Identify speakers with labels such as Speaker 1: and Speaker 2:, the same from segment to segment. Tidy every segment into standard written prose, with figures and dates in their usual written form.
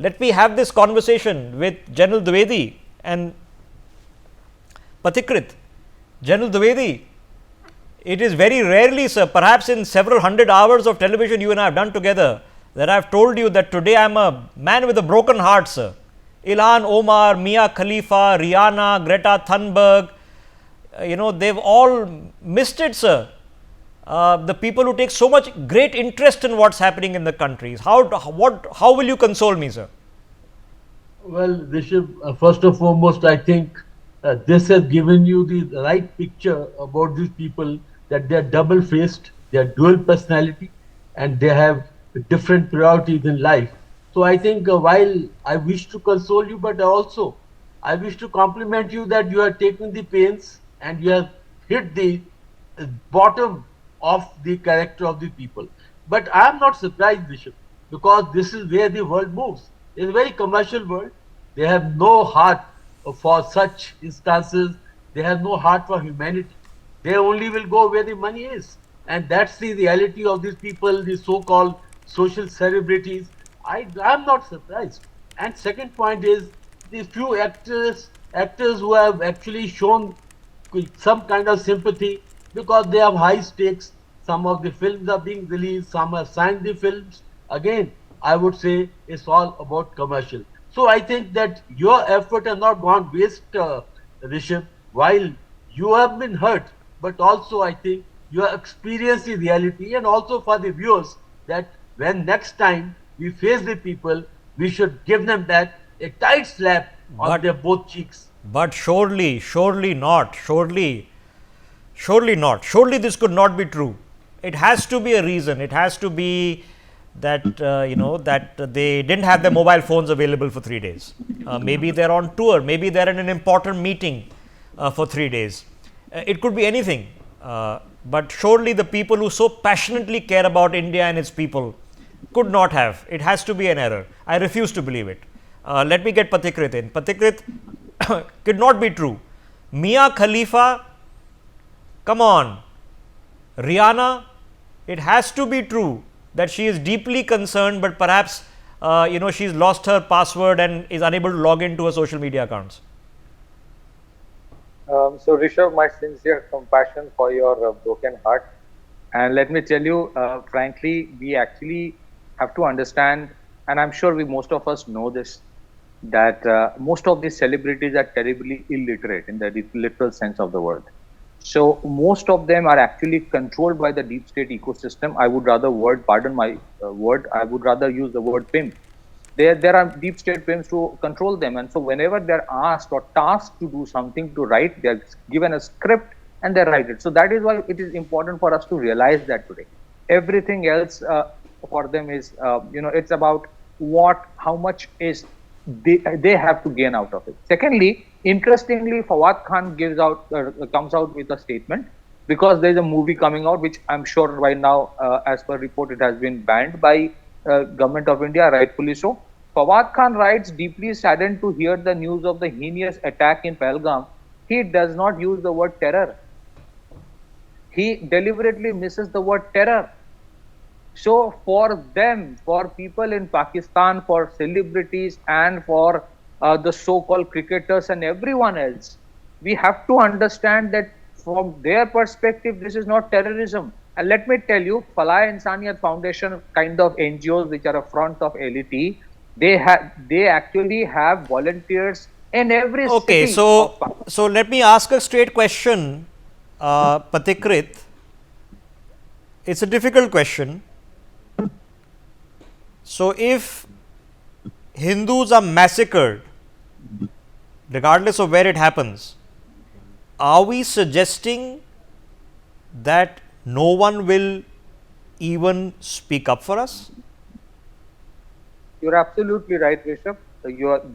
Speaker 1: let me have this conversation with General Dwivedi and Pathikrit. General Dwivedi, it is very rarely, sir, perhaps in several hundred hours of television you and I have done together, that I have told you that today I am a man with a broken heart, sir. Ilhan Omar, Mia Khalifa, Rihanna, Greta Thunberg, they've all missed it, sir. The people who take so much great interest in what's happening in the countries. How will you console me, sir?
Speaker 2: Well, Rishabh, first and foremost, I think this has given you the right picture about these people, that they are double-faced, they are dual personality, and they have different priorities in life. So I think while I wish to console you, but also I wish to compliment you that you are taking the pains and you have hit the bottom of the character of the people. But I am not surprised, Bishop, because this is where the world moves. It's a very commercial world. They have no heart for such instances. They have no heart for humanity. They only will go where the money is. And that's the reality of these people, the so-called social celebrities. I am not surprised. And second point is the few actors who have actually shown some kind of sympathy, because they have high stakes. Some of the films are being released, some have signed the films. Again, I would say it's all about commercial. So I think that your effort has not gone waste, Rishabh, while you have been hurt, but also I think you have experienced the reality, and also for the viewers, that when next time we face the people, we should give them back a tight slap on their both cheeks.
Speaker 1: But surely not. Surely this could not be true. It has to be a reason. It has to be that, that they didn't have their mobile phones available for 3 days. Maybe they're on tour. Maybe they're in an important meeting for 3 days. It could be anything. But surely the people who so passionately care about India and its people could not have. It has to be an error. I refuse to believe it. Let me get Pathikrit in. Pathikrit, could not be true. Mia Khalifa, come on. Rihanna, it has to be true that she is deeply concerned, but perhaps she's lost her password and is unable to log into her social media accounts.
Speaker 3: So Rishabh, my sincere compassion for your broken heart. And let me tell you, frankly, we actually have to understand, and I'm sure most of us know this, that most of these celebrities are terribly illiterate in the literal sense of the word. So most of them are actually controlled by the deep state ecosystem. I would rather pardon my word, I would rather use the word pimp. There are deep state pimps to control them. And so whenever they're asked or tasked to do something, to write, they're given a script and they write it. So that is why it is important for us to realize that today. Everything else for them is, it's about how much is they have to gain out of it. Secondly, interestingly, Fawad Khan comes out with a statement, because there is a movie coming out, which I'm sure right now, as per report, it has been banned by Government of India, rightfully so. Fawad Khan writes, deeply saddened to hear the news of the heinous attack in Pahalgam. He does not use the word terror. He deliberately misses the word terror. So for them, for people in Pakistan, for celebrities and for the so-called cricketers and everyone else, we have to understand that from their perspective, this is not terrorism. And let me tell you, Falai Insaniyat Foundation kind of NGOs which are a front of LET, they actually have volunteers in every city.
Speaker 1: Okay, so let me ask a straight question, Pathikrit. It's a difficult question. So if Hindus are massacred, regardless of where it happens, are we suggesting that no one will even speak up for us?
Speaker 3: You're absolutely right, Rishabh.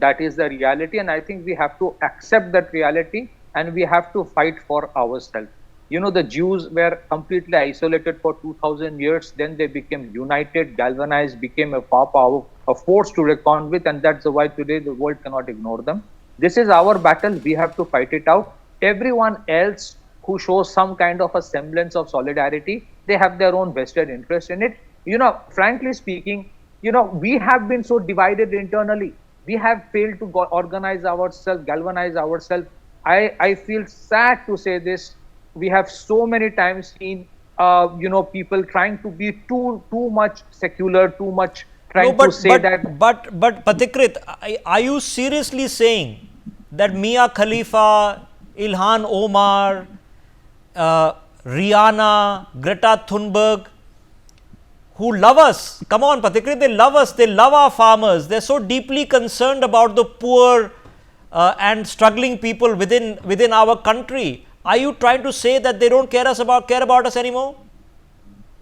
Speaker 3: That is the reality, and I think we have to accept that reality and we have to fight for ourselves. The Jews were completely isolated for 2000 years, then they became united, galvanized, became a power, a force to reckon with, and that's why today the world cannot ignore them. This is our battle, we have to fight it out. Everyone else who shows some kind of a semblance of solidarity, they have their own vested interest in it. Frankly speaking, we have been so divided internally. We have failed to organize ourselves, galvanize ourselves. I feel sad to say this. We have so many times seen, people trying to be too much secular, too much
Speaker 1: No,
Speaker 3: trying to say that.
Speaker 1: but Patikrit, are you seriously saying that Mia Khalifa, Ilhan Omar, Rihanna, Greta Thunberg, who love us, come on Patikrit, they love us, they love our farmers, they're so deeply concerned about the poor and struggling people within our country. Are you trying to say that they don't care about us anymore?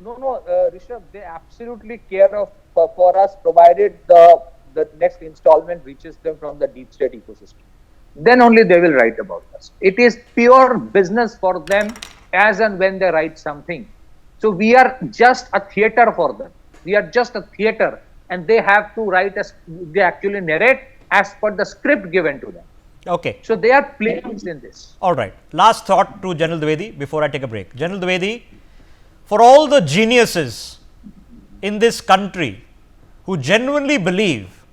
Speaker 3: No, Rishabh, they absolutely care for us, provided the next installment reaches them from the deep state ecosystem. Then only they will write about us. It is pure business for them as and when they write something. So we are just a theater for them. We are just a theater, and they have to write they actually narrate as per the script given to them.
Speaker 1: Okay.
Speaker 3: So they are players in this.
Speaker 1: All right. Last thought to General Dwivedi before I take a break. General Dwivedi, for all the geniuses in this country who genuinely believe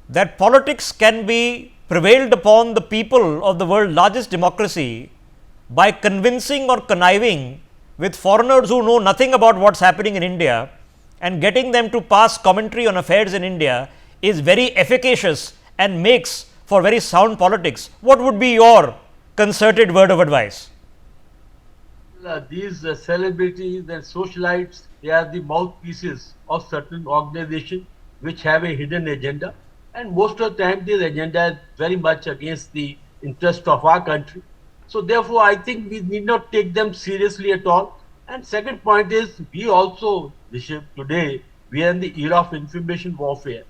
Speaker 1: that politics can be prevailed upon the people of the world's largest democracy by convincing or conniving with foreigners who know nothing about what's happening in India and getting them to pass commentary on affairs in India is very efficacious and makes for very sound politics, what would be your concerted word of advice?
Speaker 2: These celebrities and socialites, they are the mouthpieces of certain organizations which have a hidden agenda, and most of the time this agenda is very much against the interest of our country. So therefore, I think we need not take them seriously at all. And second point is, we also, Rishabh, today we are in the era of information warfare,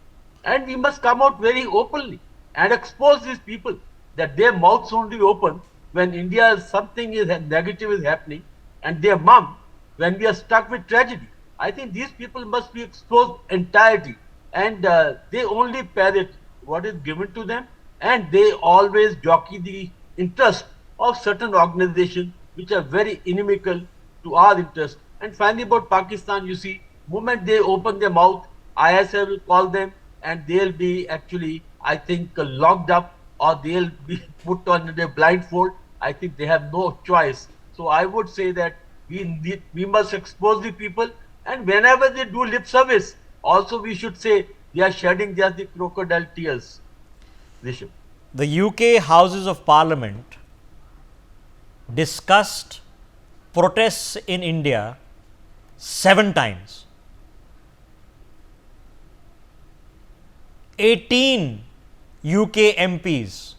Speaker 2: and we must come out very openly and expose these people that their mouths only open when India something is negative is happening, and their mum when we are stuck with tragedy. I think these people must be exposed entirely, and they only parrot what is given to them, and they always jockey the interest of certain organizations which are very inimical to our interest. And finally, about Pakistan, you see, moment they open their mouth, ISI will call them, and they'll be actually, I think, locked up, or they'll be put on a blindfold. I think they have no choice. So I would say that we must expose the people, and whenever they do lip service, also we should say they are shedding just the crocodile tears. Rishabh.
Speaker 1: The UK Houses of Parliament discussed protests in India 7 times. 18 UK MPs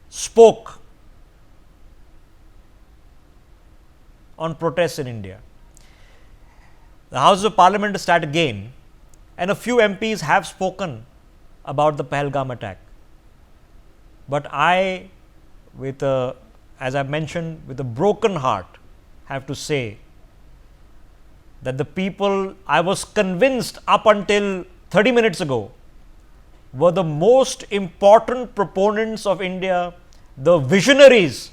Speaker 1: spoke on protests in India. The House of Parliament start again, and a few MPs have spoken about the Pahalgam attack. But I, as I mentioned, with a broken heart, have to say that the people I was convinced up until 30 minutes ago were the most important proponents of India, the visionaries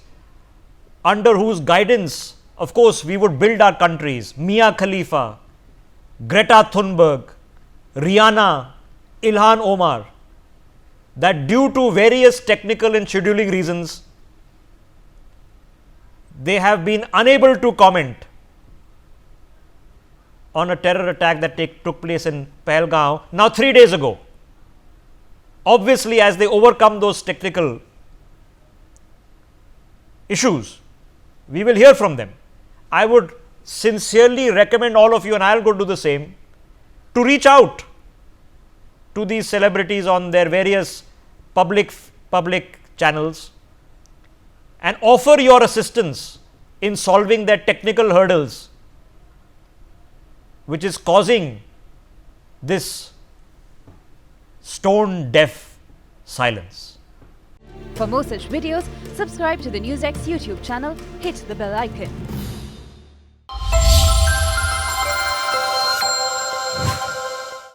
Speaker 1: under whose guidance, of course, we would build our countries. Mia Khalifa, Greta Thunberg, Rihanna, Ilhan Omar, that due to various technical and scheduling reasons, they have been unable to comment on a terror attack that took place in Pahalgam now 3 days ago. Obviously, as they overcome those technical issues, we will hear from them. I would sincerely recommend all of you, and I will go do the same, to reach out to these celebrities on their various public channels and offer your assistance in solving their technical hurdles, which is causing this stone deaf silence.
Speaker 4: For more such videos, subscribe to the NewsX YouTube channel, hit the bell icon.